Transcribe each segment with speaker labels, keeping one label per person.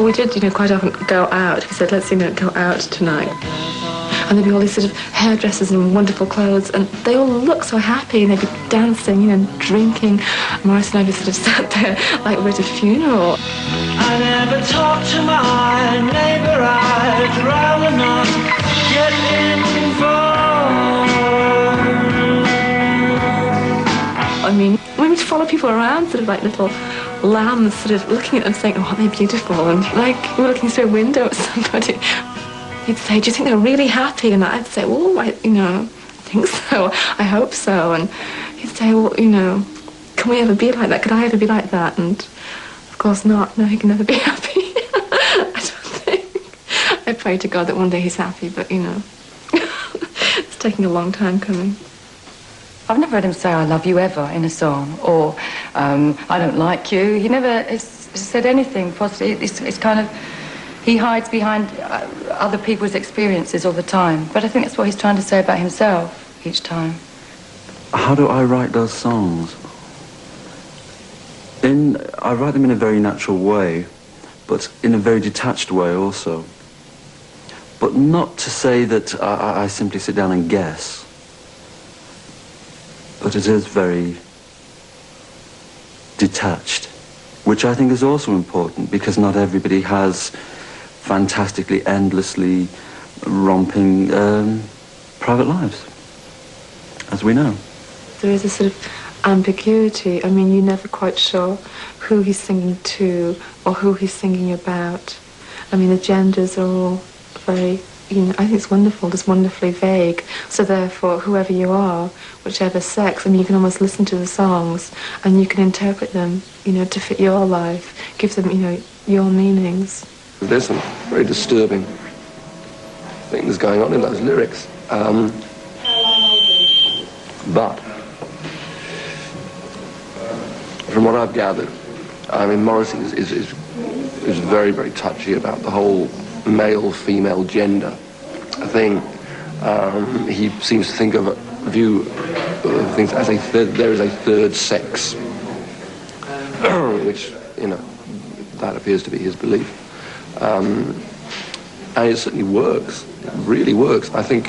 Speaker 1: We did, quite often go out. We said, let's, go out tonight. And there'd be all these sort of hairdressers in wonderful clothes, and they all look so happy, and they'd be dancing, and drinking. Maurice and I just sort of sat there like we're at a funeral.
Speaker 2: I never talk to my neighbour, I'd rather not get involved.
Speaker 1: I mean, we would follow people around, sort of like little lambs, sort of looking at them saying, oh, they're beautiful, and like we were looking through a window at somebody. He'd say, do you think they're really happy? And I'd say, well, I think so. I hope so. And he'd say, well, can we ever be like that? Could I ever be like that? And of course not. No, he can never be happy. I don't think. I pray to God that one day he's happy, but, it's taking a long time coming.
Speaker 3: I've never heard him say, I love you ever in a song, or I don't like you. He never has said anything positive. It's kind of, he hides behind other people's experiences all the time. But I think that's what he's trying to say about himself each time.
Speaker 4: How do I write those songs? I write them in a very natural way, but in a very detached way also. But not to say that I simply sit down and guess. But it is very detached, which I think is also important, because not everybody has fantastically, endlessly romping private lives, as we know.
Speaker 1: There is a sort of ambiguity. I mean, you're never quite sure who he's singing to or who he's singing about. I mean, the genders are all very, I think it's wonderful, just wonderfully vague. So therefore, whoever you are, whichever sex, I mean, you can almost listen to the songs and you can interpret them, to fit your life, give them, your meanings.
Speaker 5: There's some very disturbing things going on in those lyrics. But from what I've gathered, I mean, Morrissey is very, very touchy about the whole male-female gender thing. He seems to think of a view of things as there is a third sex, which, that appears to be his belief. And it certainly works. It really works. I think,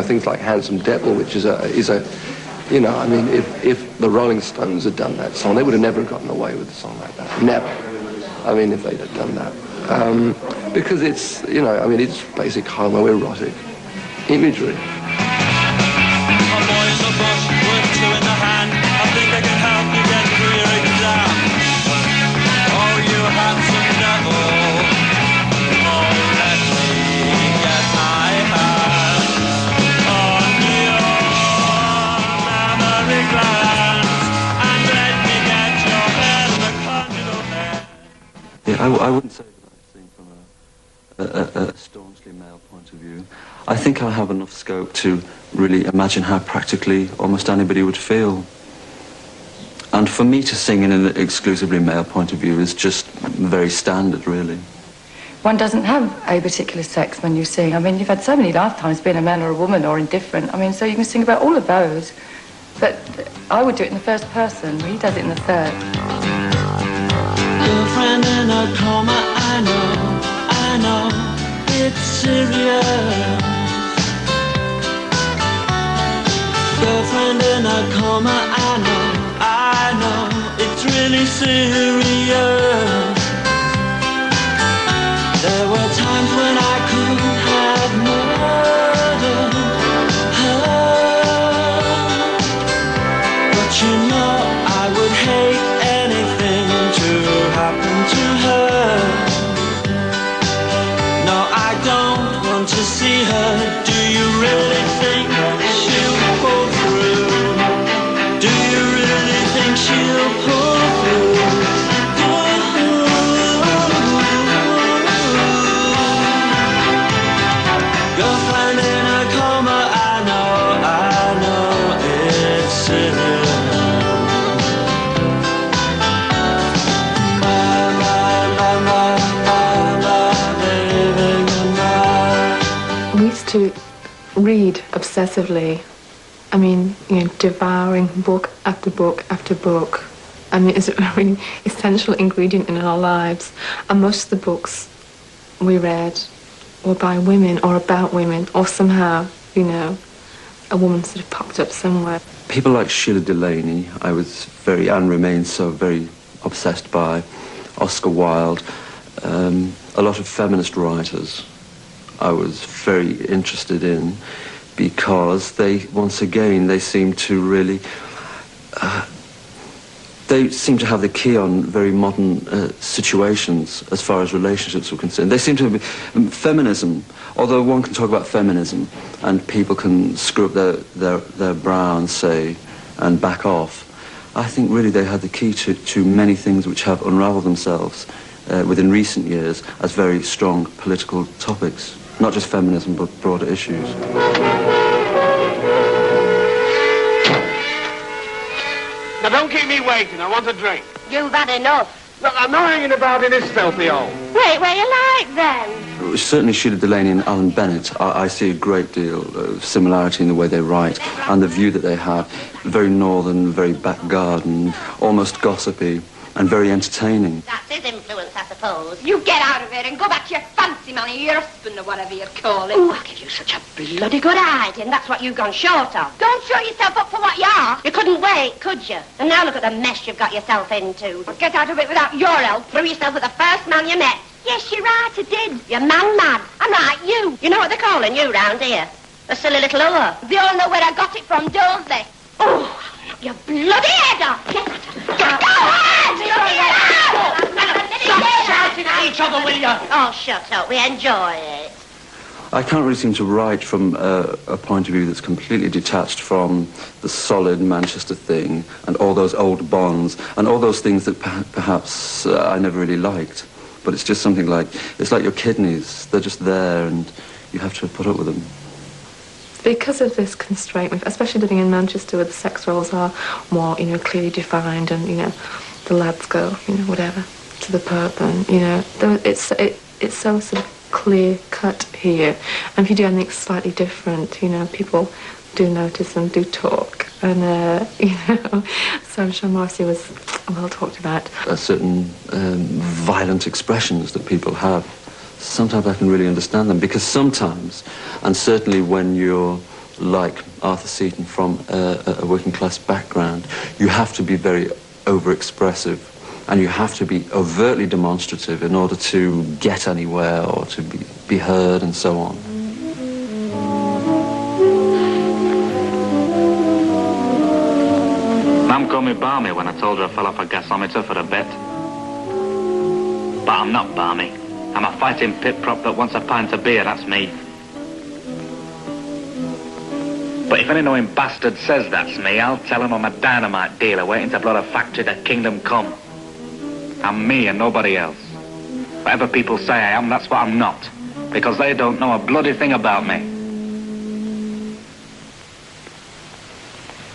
Speaker 5: things like Handsome Devil, which is a I mean, if the Rolling Stones had done that song, they would have never gotten away with a song like that. Never. I mean, if they'd have done that. Because it's, it's basic homoerotic imagery.
Speaker 4: I wouldn't say that I sing from a staunchly male point of view. I think I have enough scope to really imagine how practically almost anybody would feel. And for me to sing in an exclusively male point of view is just very standard, really.
Speaker 3: One doesn't have a particular sex when you sing. I mean, you've had so many lifetimes being a man or a woman or indifferent. I mean, so you can sing about all of those. But I would do it in the first person. He does it in the third.
Speaker 2: Girlfriend in a coma, I know, it's serious. Girlfriend in a coma, I know, it's really serious. There were times when I could have murdered her, but I would hate anything to happen to her. No, I don't want to see her. Do you really think she'll pull through? Do you really think she'll pull through? Girlfriend in a coma, I know it's serious.
Speaker 1: To read obsessively, I mean, devouring book after book after book, I mean, it's a really essential ingredient in our lives. And most of the books we read were by women or about women, or somehow, you know, a woman sort of popped up somewhere.
Speaker 4: People like Sheila Delaney, I was very, and remain so, very obsessed by. Oscar Wilde, a lot of feminist writers I was very interested in, because they, once again, they seem to really, they seem to have the key on very modern situations as far as relationships were concerned. They seem to be, feminism, although one can talk about feminism and people can screw up their brow and say, and back off, I think really they had the key to many things which have unraveled themselves within recent years as very strong political topics. Not just feminism, but broader issues.
Speaker 6: Now don't keep me waiting, I want a drink.
Speaker 7: You've had enough.
Speaker 6: Look, I'm not hanging about in this filthy hole.
Speaker 7: Wait, where you like then?
Speaker 4: Certainly Sheila Delaney and Alan Bennett, I see a great deal of similarity in the way they write and the view that they have. Very northern, very back garden, almost gossipy and very entertaining.
Speaker 7: That's his influence, I suppose.
Speaker 8: You get out of it and go back to your fancy man or your husband or whatever you call it.
Speaker 7: Oh, I give you such a bloody good idea, and that's what you've gone short of.
Speaker 8: Don't show yourself up for what you are.
Speaker 7: You couldn't wait, could you? And now look at the mess you've got yourself into.
Speaker 8: Well, get out of it without your help.
Speaker 7: Threw yourself at the first man you met.
Speaker 8: Yes, you're right, I did.
Speaker 7: You're man mad.
Speaker 8: I'm right, you.
Speaker 7: You know what they're calling you round here? A silly little whore.
Speaker 8: They all know where I got it from, don't they?
Speaker 7: Oh, you bloody head off. Get out. Go on!
Speaker 6: Stop shouting at each other, will you?
Speaker 7: Oh, shut up. We enjoy it.
Speaker 4: I can't really seem to write from a point of view that's completely detached from the solid Manchester thing and all those old bonds and all those things that perhaps I never really liked. But it's just something like, it's like your kidneys. They're just there and you have to put up with them.
Speaker 1: Because of this constraint, especially living in Manchester where the sex roles are more, you know, clearly defined and, you know, the lads go, you know, whatever, to the pub and, you know, it's so sort of clear cut here. And if you do anything slightly different, you know, people do notice and do talk. And, you know, so I'm sure Morrissey was well talked about.
Speaker 4: Certain violent expressions that people have. Sometimes I can really understand them, because sometimes, and certainly when you're like Arthur Seaton from a working class background, you have to be very over-expressive and you have to be overtly demonstrative in order to get anywhere or to be heard and so on.
Speaker 9: Mum called me balmy when I told her I fell off a gasometer for a bet. But I'm not balmy. I'm a fighting pit prop that wants a pint of beer, that's me. But if any knowing bastard says that's me, I'll tell him I'm a dynamite dealer waiting to blow the factory to kingdom come. I'm me and nobody else. Whatever people say I am, that's what I'm not. Because they don't know a bloody thing about me.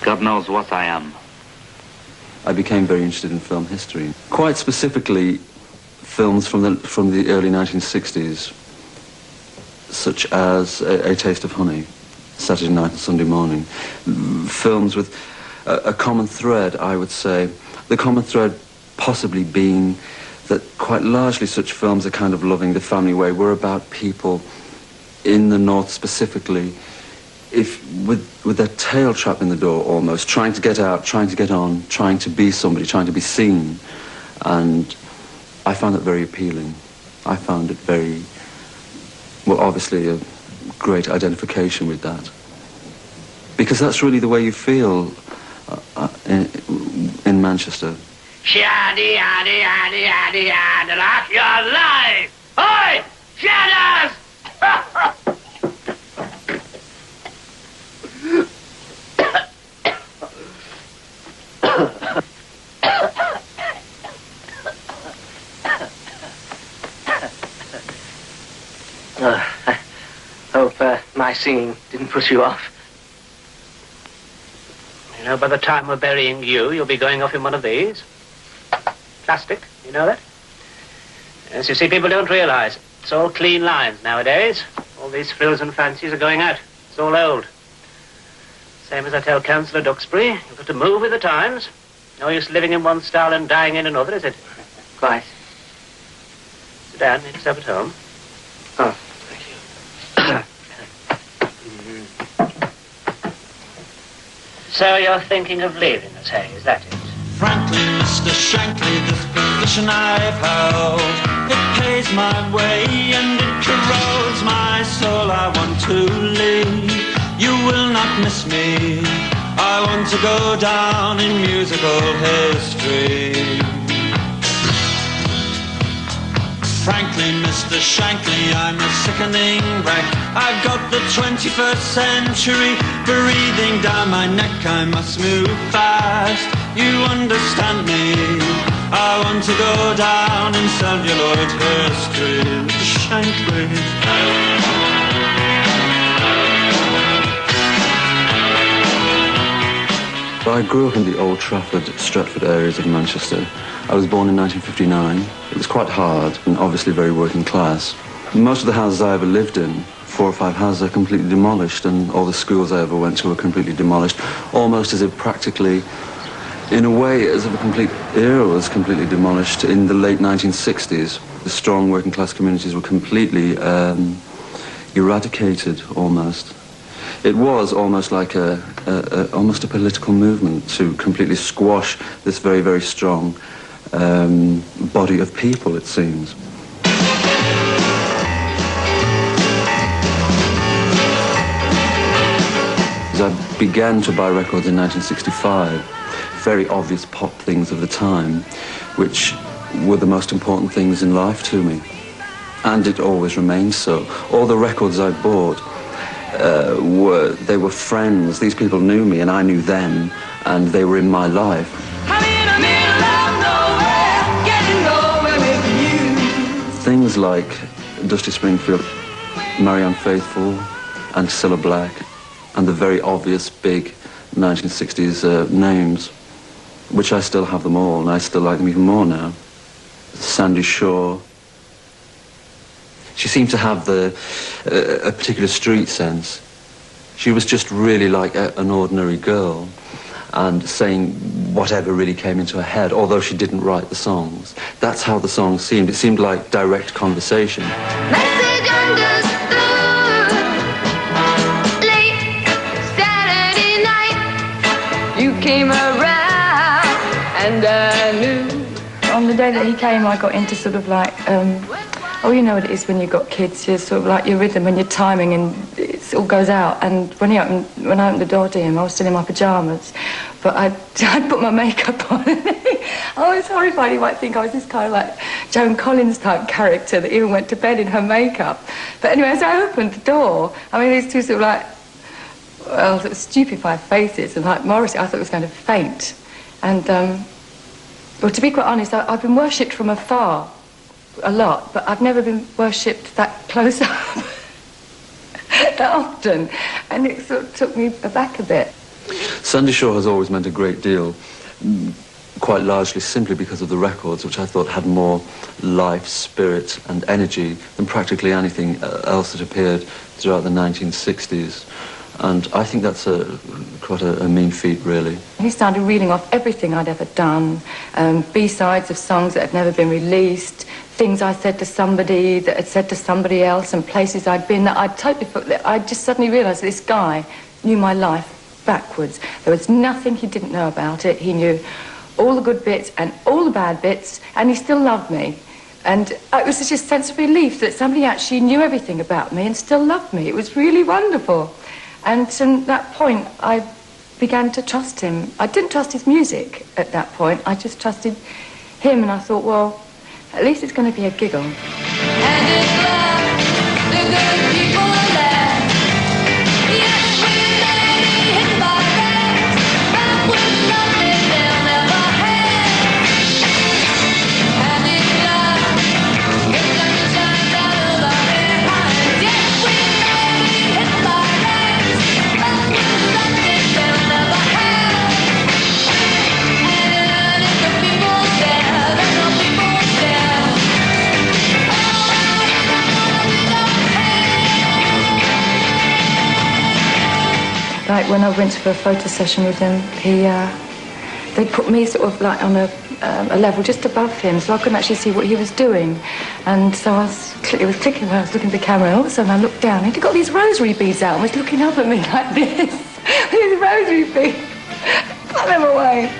Speaker 9: God knows what I am.
Speaker 4: I became very interested in film history. Quite specifically, films from the early 1960s, such as A Taste of Honey, Saturday Night and Sunday Morning. Films with a common thread, I would say. The common thread possibly being that quite largely such films are kind of loving the family way. We're about people in the North specifically, with their tail trapped in the door almost, trying to get out, trying to get on, trying to be somebody, trying to be seen. And I found it very appealing. I found it very, well, obviously a great identification with that. Because that's really the way you feel in Manchester.
Speaker 6: Shaddy, yaddy, yaddy, yaddy, yaddy, like your life! Oi! Shadows!
Speaker 10: I hope my singing didn't put you off.
Speaker 6: You know, by the time we're burying you, you'll be going off in one of these. Plastic, you know that? Yes, you see, people don't realize. It's all clean lines nowadays. All these frills and fancies are going out. It's all old. Same as I tell Councillor Duxbury, you've got to move with the times. No use living in one style and dying in another, is it?
Speaker 10: Quite.
Speaker 6: Sit down, make yourself at home.
Speaker 10: Oh, thank you.
Speaker 6: So you're thinking of leaving us, hey? Is that it?
Speaker 2: Frankly, Mr. Shankly, this position I've held, it pays my way and it corrodes my soul. I want to leave, you will not miss me. I want to go down in musical history. Frankly, Mr. Shankly, I'm a sickening wreck. I've got the 21st century breathing down my neck. I must move fast, you understand me. I want to go down in celluloid history. Shankly.
Speaker 4: I grew up in the Old Trafford, Stretford areas of Manchester. I was born in 1959. It was quite hard and obviously very working class. Most of the houses I ever lived in, 4 or 5 houses, are completely demolished, and all the schools I ever went to were completely demolished, almost as if practically, in a way, as if a complete era was completely demolished. In the late 1960s, the strong working class communities were completely eradicated, almost. It was almost like almost a political movement to completely squash this very, very strong body of people, it seems. As I began to buy records in 1965, very obvious pop things of the time, which were the most important things in life to me. And it always remains so. All the records I bought, they were friends. These people knew me and I knew them, and they were in my life. Things like Dusty Springfield, Marianne Faithfull, and Cilla Black, and the very obvious big 1960s names, which I still have them all, and I still like them even more now. Sandy Shaw. She seemed to have a particular street sense. She was just really like an ordinary girl and saying whatever really came into her head, although she didn't write the songs. That's how the songs seemed. It seemed like direct conversation.
Speaker 11: Message understood. Late Saturday night,
Speaker 3: You came around and I knew. On the day that he came, I got into sort of like, oh, you know what it is when you've got kids, you're sort of like your rhythm and your timing, and it all goes out. And when I opened the door to him, I was still in my pyjamas, but I'd put my makeup on. I was horrified. He might think I was this kind of like Joan Collins type character that even went to bed in her makeup. But anyway, as I opened the door, I mean, these two sort of like, well, sort of stupefied faces, and like Morrissey, I thought he was going to faint. And, well, to be quite honest, I've been worshipped from afar a lot, but I've never been worshipped that close up that often, and it sort of took me aback a bit.
Speaker 4: Sandy Shaw has always meant a great deal, quite largely simply because of the records, which I thought had more life, spirit and energy than practically anything else that appeared throughout the 1960s. And I think that's quite a mean feat, really.
Speaker 3: He started reeling off everything I'd ever done, B-sides of songs that had never been released, things I said to somebody that had said to somebody else, and places I'd been that I just suddenly realised this guy knew my life backwards. There was nothing he didn't know about it. He knew all the good bits and all the bad bits, and he still loved me. And it was just a sense of relief that somebody actually knew everything about me and still loved me. It was really wonderful. And from that point, I began to trust him. I didn't trust his music at that point. I just trusted him, and I thought, well, at least it's going to be a giggle.
Speaker 11: and it's love, the good people there. Yes, we may be hit by that, but with nothing they'll never have. And it's love, it's like the sun's out of our hands. Yes, we may be hit by that, but with nothing they'll never have. And if the people there, then the people there.
Speaker 3: Like when I went for a photo session with him, they put me sort of like on a level just above him, so I couldn't actually see what he was doing. And so it was clicking when I was looking at the camera, and all of a sudden I looked down, and he'd got these rosary beads out and was looking up at me like this. These rosary beads. Put them away.